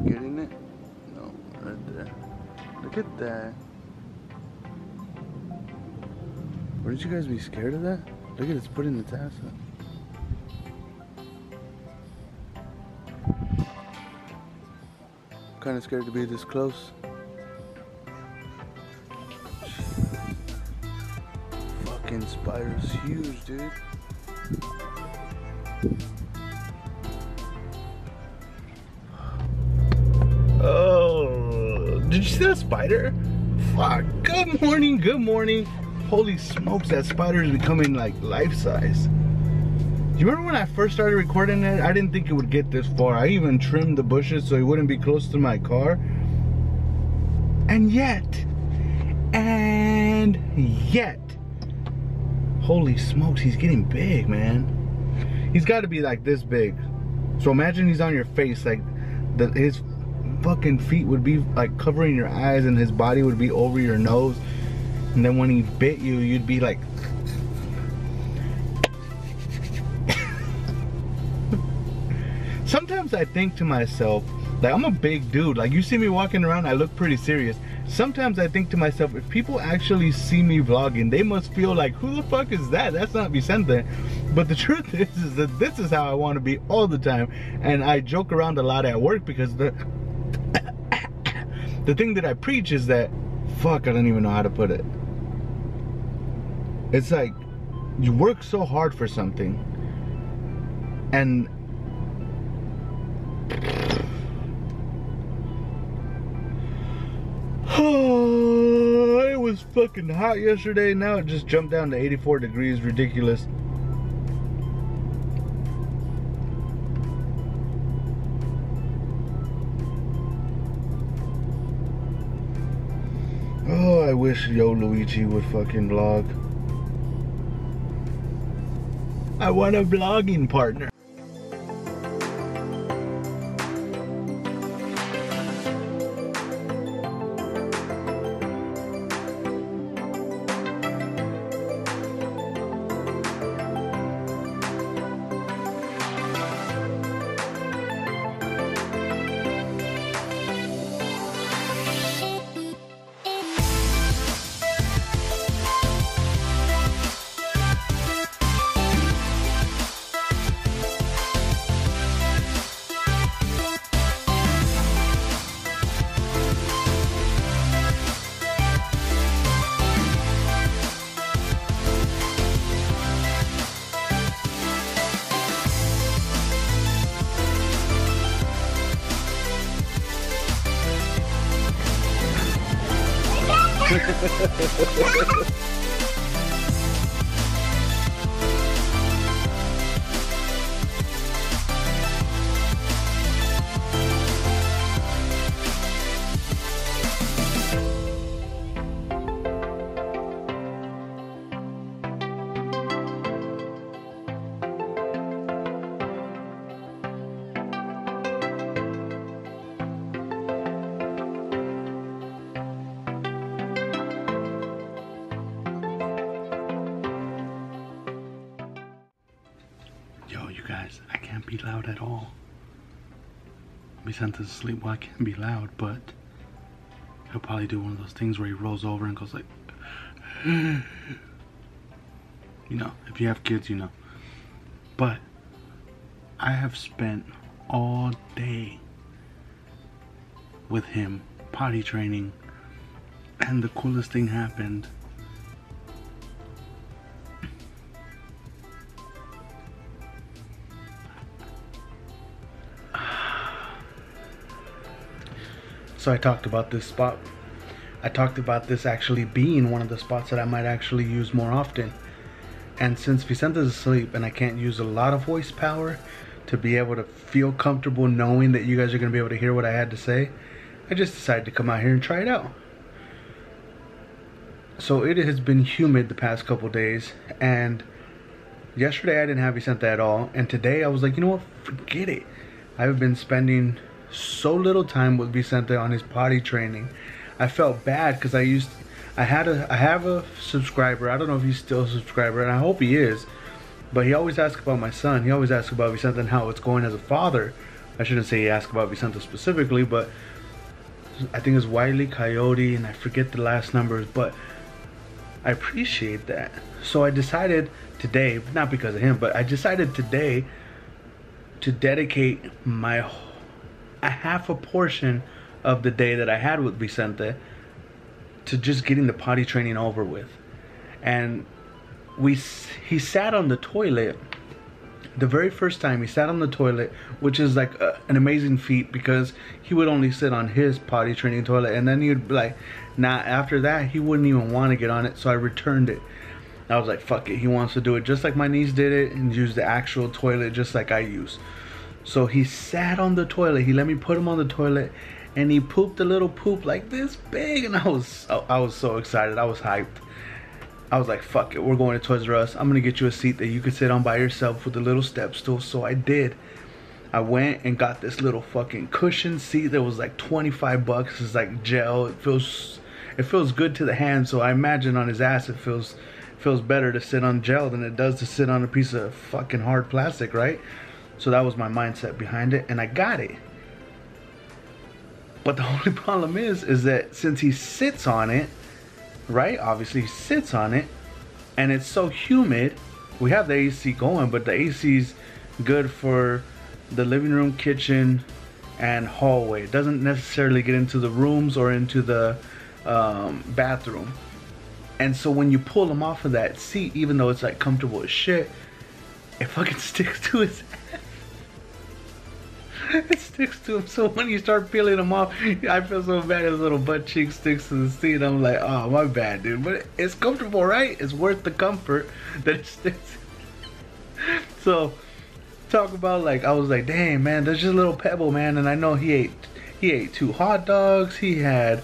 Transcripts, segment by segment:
getting it? No, right there. Look at that. Wouldn't you guys be scared of that? Look at it's putting the tassel. I'm kind of scared to be this close. Fucking spider's huge, dude. Oh, did you see that spider? Fuck, good morning, good morning. Holy smokes, that spider is becoming like life-size. You remember when I first started recording it? I didn't think it would get this far. I even trimmed the bushes so it wouldn't be close to my car. And yet, holy smokes, he's getting big, man. He's got to be like this big. So imagine he's on your face, like his fucking feet would be like covering your eyes and his body would be over your nose. And then when he bit you, you'd be like... Sometimes I think to myself, like, I'm a big dude. Like, you see me walking around, I look pretty serious. Sometimes I think to myself, if people actually see me vlogging, they must feel like, who the fuck is that? That's not Vicente. But the truth is that this is how I want to be all the time. And I joke around a lot at work because the thing that I preach is that, fuck, I don't even know how to put it. It's like, you work so hard for something, and it was fucking hot yesterday. Now it just jumped down to 84 degrees. Ridiculous. Oh, I wish Yo Luigi would fucking vlog. I want a vlogging partner. Yo, you guys, I can't be loud at all. Vicente's asleep, well, I can't be loud, but he'll probably do one of those things where he rolls over and goes like, you know, if you have kids, you know. But I have spent all day with him potty training, and the coolest thing happened. So I talked about this spot. I talked about this actually being one of the spots that I might actually use more often. And since Vicente's asleep and I can't use a lot of voice power to be able to feel comfortable knowing that you guys are going to be able to hear what I had to say, I just decided to come out here and try it out. So it has been humid the past couple days, and yesterday I didn't have Vicente at all, and today I was like, you know what, forget it. I've been spending so little time with Vicente on his potty training. I felt bad because I have a subscriber. I don't know if he's still a subscriber, and I hope he is, but he always asks about my son. He always asks about Vicente and how it's going as a father I shouldn't say he asked about Vicente specifically, but I think it's Wiley Coyote, and I forget the last numbers, but I appreciate that. So I decided today, not because of him, but I decided today to dedicate a half a portion of the day that I had with Vicente to just getting the potty training over with. And he sat on the toilet. The very first time he sat on the toilet, which is like an amazing feat, because he would only sit on his potty training toilet, and then he would be like, nah, after that he wouldn't even want to get on it. So I returned it. I was like, fuck it, he wants to do it just like my niece did it, and use the actual toilet just like I use. So he sat on the toilet. He let me put him on the toilet, and he pooped a little poop like this big, and I was so excited. I was hyped. I was like, fuck it, we're going to Toys R Us. I'm gonna get you a seat that you could sit on by yourself with a little step stool. So I did. I went and got this little fucking cushion seat that was like 25 bucks. It's like gel. It feels good to the hand. So I imagine on his ass it feels better to sit on gel than it does to sit on a piece of fucking hard plastic, right? So that was my mindset behind it, and I got it. But the only problem is that since he sits on it, right? Obviously he sits on it, and it's so humid. We have the AC going, but the AC's good for the living room, kitchen, and hallway. It doesn't necessarily get into the rooms or into the bathroom. And so when you pull him off of that seat, even though it's like comfortable as shit, it fucking sticks to his ass. It sticks to him. So when you start peeling him off, I feel so bad. His little butt cheek sticks to the seat. I'm like, oh, my bad, dude. But it's comfortable, right? It's worth the comfort that it sticks. So talk about, like, I was like, dang, man, there's just a little pebble, man. And I know he ate 2 hot dogs. He had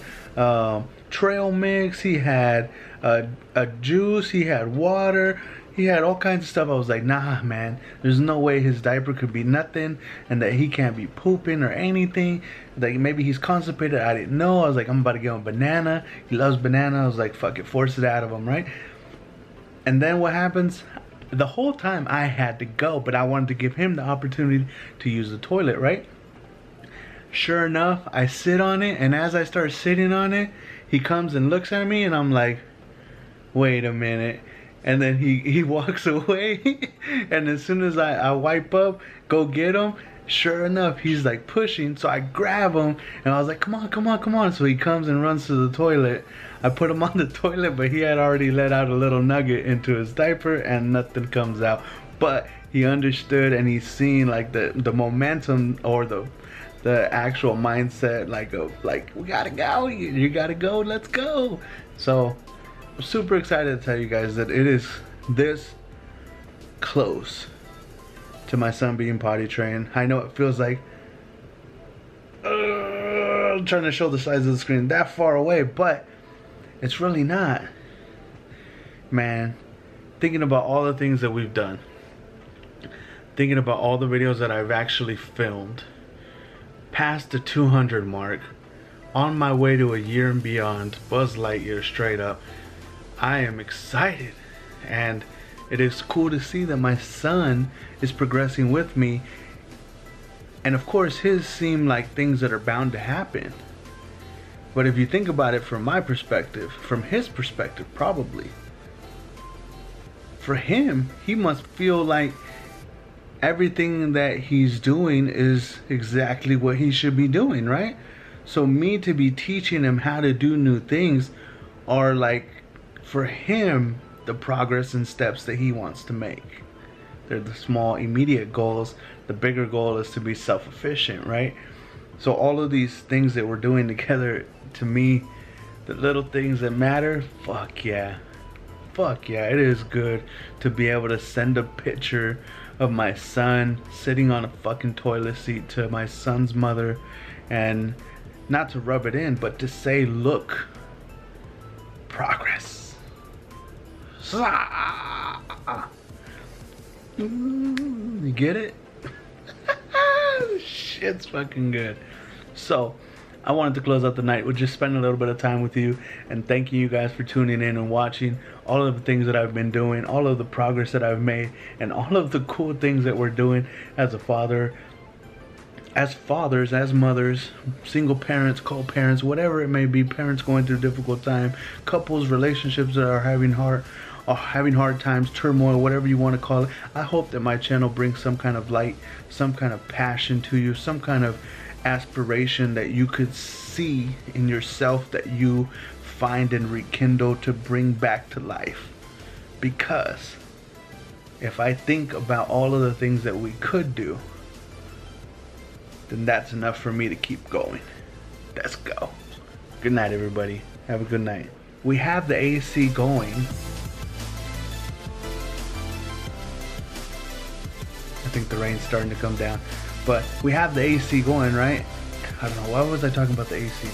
trail mix. He had a juice. He had water. He had all kinds of stuff. I was like, nah, man, there's no way his diaper could be nothing, and that he can't be pooping or anything. Like, maybe he's constipated. I didn't know. I was like, I'm about to give him banana. He loves banana. I was like, fuck it, force it out of him, right? And then what happens? The whole time I had to go, but I wanted to give him the opportunity to use the toilet, right? Sure enough, I sit on it, and as I start sitting on it, he comes and looks at me, and I'm like, wait a minute. And then he walks away, and as soon as I wipe up, go get him, sure enough, he's like pushing. So I grab him, and I was like, come on, come on, come on. So he comes and runs to the toilet. I put him on the toilet, but he had already let out a little nugget into his diaper, and nothing comes out. But he understood, and he's seen like the momentum, or the actual mindset, like we gotta go, you gotta go, let's go. So I'm super excited to tell you guys that it is this close to my son being potty trained. I know it feels like I'm trying to show the size of the screen that far away, but it's really not. Man, thinking about all the things that we've done, thinking about all the videos that I've actually filmed, past the 200 mark, on my way to a year and beyond, Buzz Lightyear straight up. I am excited, and it is cool to see that my son is progressing with me. And of course his seem like things that are bound to happen, but if you think about it from my perspective, from his perspective, probably for him, he must feel like everything that he's doing is exactly what he should be doing, right? So me to be teaching him how to do new things are like, for him, the progress and steps that he wants to make. They're the small immediate goals. The bigger goal is to be self-efficient, right? So all of these things that we're doing together, to me, the little things that matter, fuck yeah. Fuck yeah, it is good to be able to send a picture of my son sitting on a fucking toilet seat to my son's mother, and not to rub it in, but to say, look, progress. You get it? Shit's fucking good. So I wanted to close out the night with just spending a little bit of time with you, and thanking you guys for tuning in and watching all of the things that I've been doing, all of the progress that I've made, and all of the cool things that we're doing as a father. as fathers, as mothers, single parents, co-parents, whatever it may be, parents going through a difficult time, couples, relationships that are having hard times, turmoil, whatever you want to call it. I hope that my channel brings some kind of light, some kind of passion to you, some kind of aspiration that you could see in yourself, that you find and rekindle to bring back to life. Because if I think about all of the things that we could do, then that's enough for me to keep going. Let's go. Good night, everybody. Have a good night. We have the AC going. I think the rain's starting to come down. But we have the AC going, right? I don't know. Why was I talking about the AC?